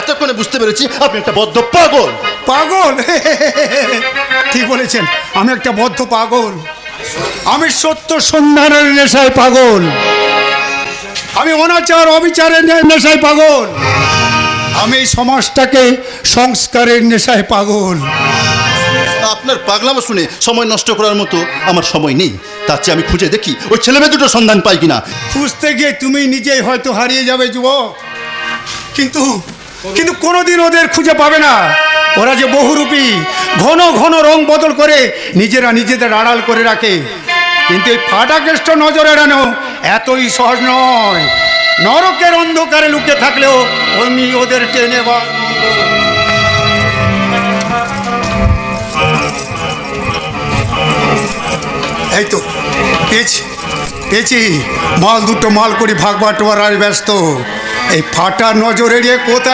এতক্ষণে বুঝতে পেরেছি আপনি একটা বদ্ধ পাগল। পাগল? ঠিক বলেছেন, আমি একটা বদ্ধ পাগল। আমি সত্য সন্ধানের নেশায় পাগল, আমি অনাচার অবিচারের নেশায় পাগল, আমি এই সমাজটাকে সংস্কারের নেশায় পাগল। আপনার পাগলামো শুনে সময় নষ্ট করার মতো আমার সময় নেই। তার চেয়ে আমি খুঁজে দেখি ওই ছেলেমেয়ে দুটো সন্ধান পাই কিনা। খুঁজতে গিয়ে তুমি নিজেই হয়তো হারিয়ে যাবে যুবক, কিন্তু কিন্তু কোনোদিন ওদের খুঁজে পাবে না। ওরা যে বহুরূপী, ঘন ঘন রং বদল করে নিজেদের আড়াল করে রাখে। কিন্তু এই ফাটাকেষ্ট নজর এড়ানো এতই সহজ নয়। নরকের অন্ধকারে লুকিয়ে থাকলেও আমি ওদের টেনে বা এই তো পেয়েছি মাল দুটো, মাল করি ভাগ বাটোয়ারায় ব্যস্ত। এই ফাটা নজর এড়িয়ে কোথায়